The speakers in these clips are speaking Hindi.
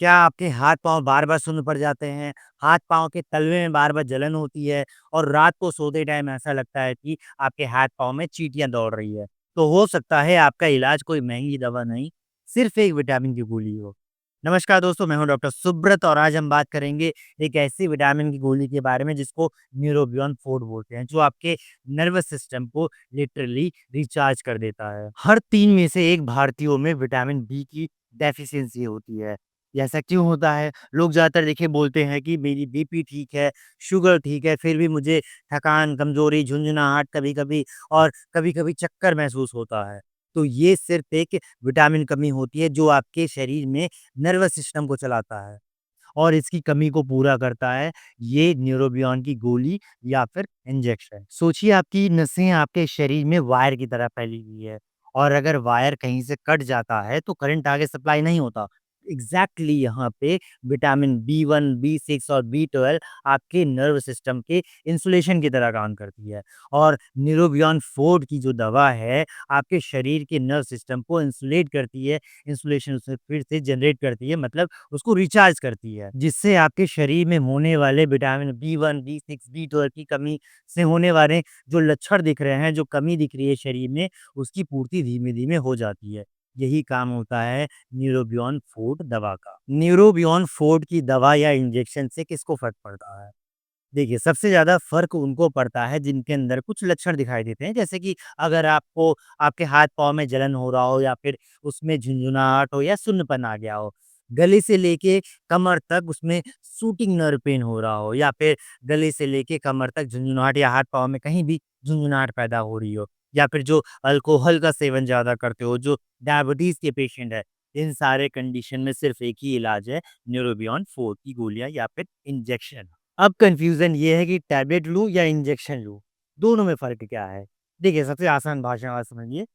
क्या आपके हाथ-पाँव बार-बार सुन्न पड़ जाते हैं? हाथ-पाँव के तलवे में बार-बार जलन होती है और रात को सोते टाइम ऐसा लगता है कि आपके हाथ-पाँव में चींटियाँ दौड़ रही है। तो हो सकता है आपका इलाज कोई महँगी दवा नहीं, सिर्फ़ एक विटामिन की गोली हो। नमस्कार दोस्तों, मैं हूँ डॉक्टर सुब्रत और आज हम बात करेंगे एक ऐसी विटामिन की गोली के बारे में जिसको न्यूरोबियॉन 4 बोलते हैं, जो आपके नर्वस सिस्टम को लिटरली रिचार्ज कर देता है। हर 3 में से 1 भारतीयों में विटामिन बी की डेफ़िशिएंसी होती है। ये ऐसा क्यों होता है? लोग ज़्यादातर देखिए बोलते हैं कि मेरी बीपी ठीक है, शुगर ठीक है, फिर भी मुझे थकान, कमज़ोरी, झुनझुनाहट कभी-कभी और कभी-कभी चक्कर महसूस होता है। तो ये सिर्फ़ एक विटामिन कमी होती है जो आपके शरीर में नर्वस सिस्टम को चलाता है और इसकी कमी को पूरा करता है ये न्यूरोबियॉन की गोली या फिर इंजेक्शन। सोचिए आपकी नसें आपके शरीर में वायर की तरह फैली हुई है और अगर वायर कहीं से कट जाता है तो करंट आगे सप्लाई नहीं होता। एग्ज़ैक्टली यहाँ पे विटामिन बी1, बी6 और बी12 आपके नर्व सिस्टम के इंसुलेशन की तरह काम करती है और न्यूरोबियॉन 4 की जो दवा है, आपके शरीर के नर्व सिस्टम को इंसुलेट करती है, इंसुलेशन उसे फिर से जनरेट करती है मतलब उसको रिचार्ज करती है, जिससे आपके शरीर में होने वाले विटामिन बी1, बी6, बी12 की कमी से होने वाले जो लक्षण दिख रहे हैं, जो कमी दिख रही है शरीर में, उसकी पूर्ति धीमे-धीमे हो जाती है। यही काम होता है न्यूरोबियॉन 4 दवा का। न्यूरोबियॉन 4 की दवा या इंजेक्शन से किसको फ़र्क पड़ता है? देखिए, सबसे ज़्यादा फ़र्क उनको पड़ता है जिनके अंदर कुछ लक्षण दिखाई देते हैं, जैसे कि अगर आपको आपके हाथ-पाँव में जलन हो रहा हो या फिर उसमें झुनझुनाहट हो या सुन्नपन आ गया हो। गले से लेके कमर तक उसमें शूटिंग नर्व पेन हो रहा हो या फिर गले से लेके कमर तक झुनझुनाहट या हाथ-पाँव में कहीं भी झुनझुनाहट पैदा हो रही हो या फिर जो अल्कोहल का सेवन ज़्यादा करते हो, जो डायबिटीज़ के पेशेंट हैं, इन सारे कंडीशन में सिर्फ़ एक ही इलाज है, न्यूरोबियॉन 4 की गोलियाँ या फिर इंजेक्शन। अब कन्फ्यूज़न ये है कि टैबलेट लूँ या इंजेक्शन लूँ, दोनों में फ़र्क क्या है? देखिए, सबसे आसान भाषा में समझिए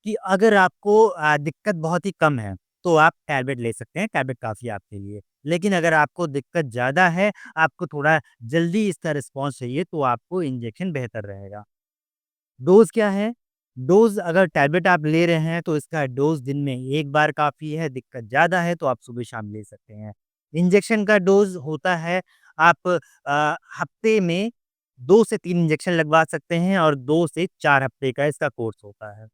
कि अगर आपको दिक्कत बहुत ही कम है, तो आप टैबलेट ले सकते हैं, टैबलेट काफ़ी है आपके लिए। लेकिन अगर आपको दिक्कत ज़्यादा है, आपको थोड़ा जल्दी इसका रिस्पॉन्स चाहिए, तो आपको इंजेक्शन बेहतर रहेगा। डोज़ क्या है? डोज़ अगर टैबलेट आप ले रहे हैं, तो इसका डोज़ दिन में 1 बार काफ़ी है, दिक्कत ज़्यादा है, तो आप सुबह-शाम ले सकते हैं। इंजेक्शन का डोज़ होता है, आप हफ़्ते में 2 से 3 इंजेक्शन लगवा सकते हैं और 2 से 4 हफ़्ते का इसका कोर्स होता है।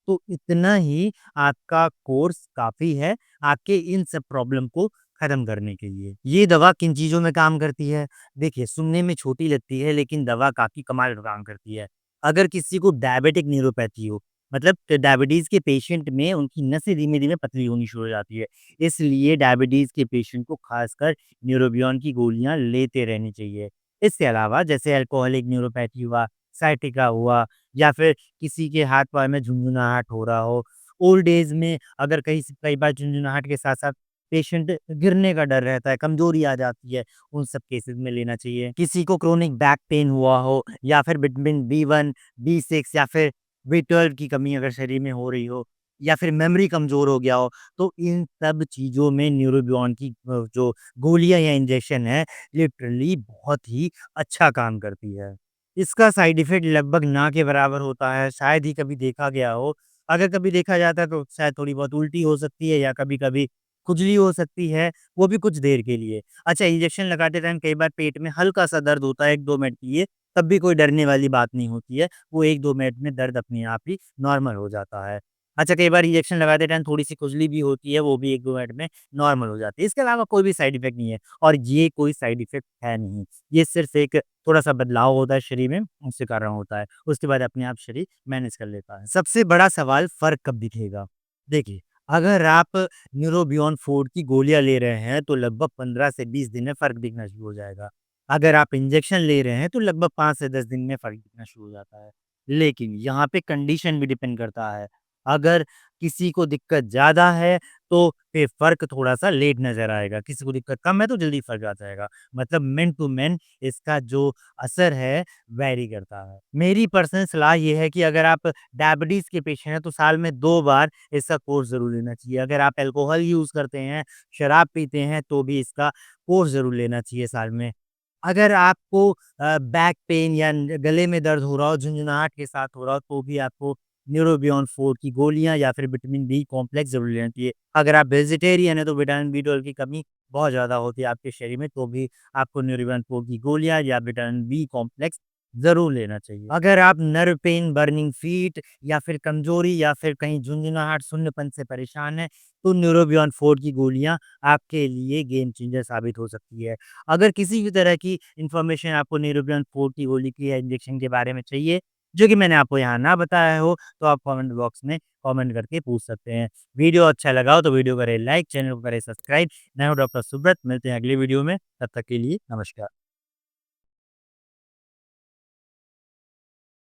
तो इतना ही आपका कोर्स काफ़ी है, आपके इन सब प्रॉब्लम को खत्म करने के लिए। ये दवा किन चीज़ों में काम करती है? देखिए, सुनने में छोटी लगती है, लेकिन दवा काफ़ी कमाल का काम करती है। अगर किसी को डायबिटिक न्यूरोपैथी हो, मतलब डायबिटीज़ के पेशेंट में उनकी नसें धीमे-धीमे पतली होनी शुरू हो जाती है। इसलिए डायबिटीज़ के पेशेंट को खासकर न्यूरोबियॉन की गोलियाँ लेते रहनी चाहिए। इसके अलावा जैसे अल्कोहलिक न्यूरोपैथी हुआ, साइटिका हुआ या फिर किसी के हाथ-पैर में झुनझुनाहट हो रहा हो, ओल्ड एज में अगर कई बार झुनझुनाहट के साथ-साथ पेशेंट गिरने का डर रहता है, कमज़ोरी आ जाती है, उन सब केसेज़ में लेना चाहिए। किसी को क्रोनिक बैक पेन हुआ हो या फिर विटामिन बी1, बी6 या फिर बी12 की कमी अगर शरीर में हो रही हो या फिर मेमोरी कमज़ोर हो गया हो, तो इन सब चीज़ों में न्यूरोबियॉन की जो गोलियाँ या इंजेक्शन है, लिटरली बहुत ही अच्छा काम करती है। इसका साइड इफ़ेक्ट लगभग ना के बराबर होता है, शायद ही कभी देखा गया हो। अगर कभी देखा जाता है तो शायद थोड़ी बहुत उल्टी हो सकती है या कभी-कभी खुजली हो सकती है, वो भी कुछ देर के लिए। अच्छा, इंजेक्शन लगाते टाइम कई बार पेट में हल्का-सा दर्द होता है 1-2 मिनट के लिए, तब भी कोई डरने वाली बात नहीं होती है। वो 1-2 मिनट में दर्द अपने आप ही नॉर्मल हो जाता है। अच्छा, कई बार इंजेक्शन लगाते टाइम थोड़ी-सी खुजली भी होती है, वो भी 1-2 मिनट में नॉर्मल हो जाती है। इसके अलावा कोई भी साइड इफ़ेक्ट नहीं है और ये कोई साइड इफ़ेक्ट है नहीं। ये सिर्फ़ एक थोड़ा-सा बदलाव होता है शरीर में, उसके कारण होता है। उसके बाद अपने आप शरीर मैनेज कर लेता है। सबसे बड़ा सवाल फ़र्क कब दिखेगा? देखिए, अगर आप न्यूरोबियॉन 4 की गोलियाँ ले रहे हैं, तो लगभग 15 से 20 दिन में फ़र्क दिखना शुरू हो जाएगा। अगर आप इंजेक्शन ले रहे हैं, तो लगभग 5 से 10 दिन में फ़र्क दिखना शुरू हो जाता है। लेकिन यहाँ पे कंडीशन भी डिपेंड करता है। अगर किसी को दिक्कत ज़्यादा है, तो फिर फ़र्क थोड़ा-सा लेट नज़र आएगा। किसी को दिक्कत कम है, तो जल्दी फ़र्क आ जाएगा। मतलब मैन टू मैन इसका जो असर है, वैरी करता है। मेरी पर्सनल सलाह ये है कि अगर आप डायबिटीज़ के पेशेंट हैं, तो साल में 2 बार इसका कोर्स ज़रूर लेना चाहिए। अगर आप अल्कोहल यूज़ करते हैं, शराब पीते हैं, तो भी इसका कोर्स ज़रूर लेना चाहिए साल में। अगर आपको बैक पेन या न गले में दर्द हो रहा हो, झुनझुनाहट के साथ हो रहा हो, तो भी आपको न्यूरोबियॉन 4 की गोलियाँ या फिर विटामिन बी कॉम्प्लेक्स ज़रूर लेना चाहिए। अगर आप वेजिटेरियन हैं तो विटामिन बी 12 की कमी बहुत ज़्यादा होती है आपके शरीर में, तो भी आपको न्यूरोबियॉन 4 की गोलियाँ या विटामिन बी कॉम्प्लेक्स ज़रूर लेना चाहिए। अगर आप नर्व पेन, बर्निंग फीट या फिर कमज़ोरी या फिर कहीं झुनझुनाहट, शून्यपन से परेशान हैं, तो न्यूरोबियॉन 4 की गोलियाँ आपके लिए गेम चेंजर साबित हो सकती है। अगर किसी भी तरह की इन्फॉर्मेशन आपको न्यूरोबियन 4 की गोली की या इंजेक्शन के बारे में चाहिए, जो कि मैंने आपको यहाँ ना बताया हो, तो आप कमेंट बॉक्स में कमेंट करके पूछ सकते हैं। वीडियो अच्छा लगा हो तो वीडियो करें लाइक, चैनल को करें सब्सक्राइब। मैं हूँ डॉक्टर सुब्रत, मिलते हैं अगली वीडियो में, तब तक के लिए नमस्कार।